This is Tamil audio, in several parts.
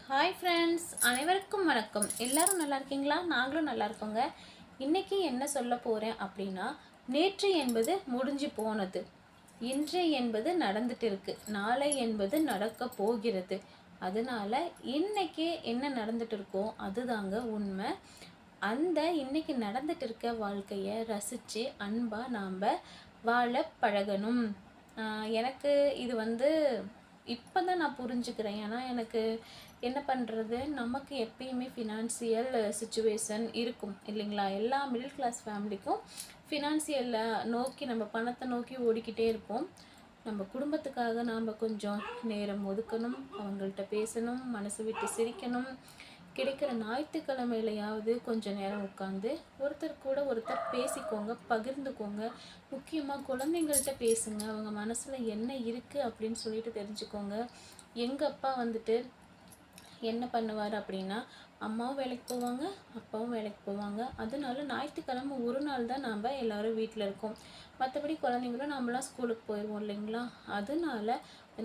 ஹாய் ஃப்ரெண்ட்ஸ், அனைவருக்கும் வணக்கம். எல்லாரும் நல்லா இருக்கீங்களா? நாங்களும் நல்லா இருக்கோங்க. இன்றைக்கி என்ன சொல்ல போகிறேன் அப்படின்னா, நேற்று என்பது முடிஞ்சு போனது, இன்று என்பது நடந்துட்டு இருக்கு, நாளை என்பது நடக்க போகிறது. அதனால இன்னைக்கு என்ன நடந்துட்டு இருக்கோ அதுதாங்க உண்மை. அந்த இன்னைக்கு நடந்துட்டு இருக்க வாழ்க்கையை ரசித்து அன்பாக நாம் வாழ பழகணும். எனக்கு இது இப்போ தான் நான் புரிஞ்சுக்கிறேன். ஏன்னா எனக்கு என்ன பண்ணுறது, நமக்கு எப்பயுமே ஃபினான்சியல் சுச்சுவேஷன் இருக்கும் இல்லைங்களா? எல்லா மிடில் கிளாஸ் ஃபேமிலிக்கும் ஃபினான்சியலை நோக்கி நம்ம பணத்தை நோக்கி ஓடிக்கிட்டே இருப்போம். நம்ம குடும்பத்துக்காக நாம் கொஞ்சம் நேரம் ஒதுக்கணும், அவங்கள்ட்ட பேசணும், மனசு விட்டு சிரிக்கணும். கிடைக்கிற ஞாயிற்றுக்கிழமையிலையாவது கொஞ்சம் நேரம் உட்காந்து ஒருத்தர் கூட ஒருத்தர் பேசிக்கோங்க, பகிர்ந்துக்கோங்க. முக்கியமாக குழந்தைங்கள்ட்ட பேசுங்க, அவங்க மனசில் என்ன இருக்குது அப்படின்னு சொல்லிட்டு தெரிஞ்சுக்கோங்க. எங்கள் அப்பா என்ன பண்ணுவார் அப்படின்னா, அம்மாவும் வேலைக்கு போவாங்க, அப்பாவும் வேலைக்கு போவாங்க. அதனால ஞாயிற்றுக்கிழமை ஒரு நாள் தான் நாம் எல்லோரும் வீட்டில் இருக்கோம். மற்றபடி குழந்தைங்களும் நம்மளாம் ஸ்கூலுக்கு போயிடுவோம் இல்லைங்களா? அதனால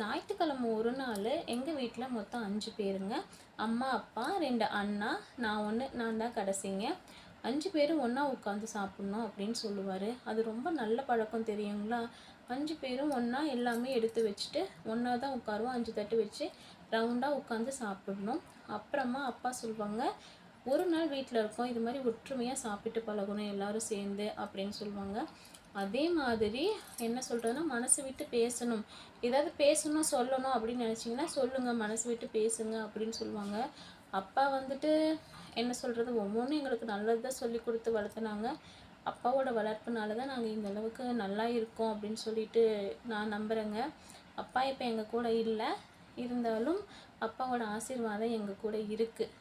ஞாயிற்றுக்கிழமை ஒரு நாள் எங்கள் வீட்டில் மொத்தம் 5 பேருங்க. அம்மா, அப்பா, 2 அண்ணா, நான் தான் கடைசிங்க. 5 பேரும் ஒன்றா உட்காந்து சாப்பிட்ணும் அப்படின்னு சொல்லுவார். அது ரொம்ப நல்ல பழக்கம் தெரியுங்களா? 5 பேரும் ஒன்றா எல்லாமே எடுத்து வச்சுட்டு ஒன்றா தான் உட்காருவோம். 5 தட்டு வச்சு ரவுண்டாக உட்காந்து சாப்பிடணும். அப்புறமா அப்பா சொல்லுவாங்க, ஒரு நாள் வீட்டில் இருக்கோம், இது மாதிரி ஒற்றுமையாக சாப்பிட்டு பழகணும் எல்லோரும் சேர்ந்து அப்படின்னு சொல்லுவாங்க. அதே மாதிரி என்ன சொல்கிறதுனா, மனசு விட்டு பேசணும். ஏதாவது பேசணும், சொல்லணும் அப்படின்னு நினச்சிங்கன்னா சொல்லுங்கள், மனசு விட்டு பேசுங்க அப்படின்னு சொல்லுவாங்க. அப்பா என்ன சொல்கிறது, ஒவ்வொன்றும் எங்களுக்கு நல்லது தான் சொல்லி கொடுத்து வளர்த்துனாங்க. அப்பாவோட வளர்ப்புனால தான் நாங்கள் இந்த அளவுக்கு நல்லா இருக்கோம் அப்படின்னு சொல்லிட்டு நான் நம்புகிறேங்க. அப்பா இப்போ எங்கள் கூட இல்லை, இருந்தாலும் அப்பாவோட ஆசீர்வாதம் எங்கள் கூட இருக்குது.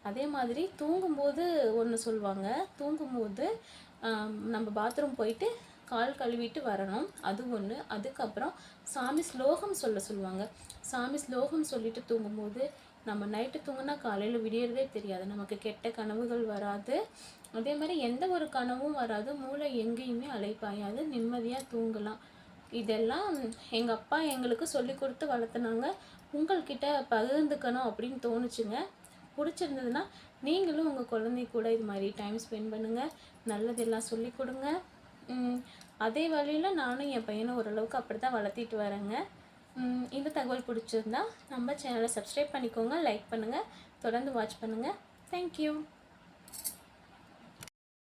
அதே மாதிரி தூங்கும்போது ஒன்று சொல்லுவாங்க, தூங்கும்போது நம்ம பாத்ரூம் போயிட்டு கால் கழுவிட்டு வரணும், அது ஒன்று. அதுக்கப்புறம் சாமி ஸ்லோகம் சொல்லுவாங்க. சாமி ஸ்லோகம் சொல்லிட்டு தூங்கும்போது நம்ம நைட்டு தூங்கினா காலையில் விடியறதே தெரியாது, நமக்கு கெட்ட கனவுகள் வராது. அதே மாதிரி எந்த ஒரு கனவும் வராது, மூளை எங்கேயுமே அலைப்பாயாது, நிம்மதியாக தூங்கலாம். இதெல்லாம் எங்கள் அப்பா எங்களுக்கு சொல்லி கொடுத்து வளர்த்துனாங்க. உங்கள்கிட்ட பகிர்ந்துக்கணும் அப்படின்னு தோணுச்சுங்க. பிடிச்சிருந்ததுன்னா நீங்களும் உங்கள் குழந்தை கூட இது மாதிரி டைம் ஸ்பெண்ட் பண்ணுங்கள், நல்லதெல்லாம் சொல்லி கொடுங்க. அதே வழியில் நானும் என் பையனை ஓரளவுக்கு அப்படி தான் வளர்த்திட்டு வரேங்க. இந்த தகவல் பிடிச்சிருந்தா நம்ம சேனலை சப்ஸ்கிரைப் பண்ணிக்கோங்க, லைக் பண்ணுங்கள், தொடர்ந்து வாட்ச் பண்ணுங்கள். தேங்க்யூ.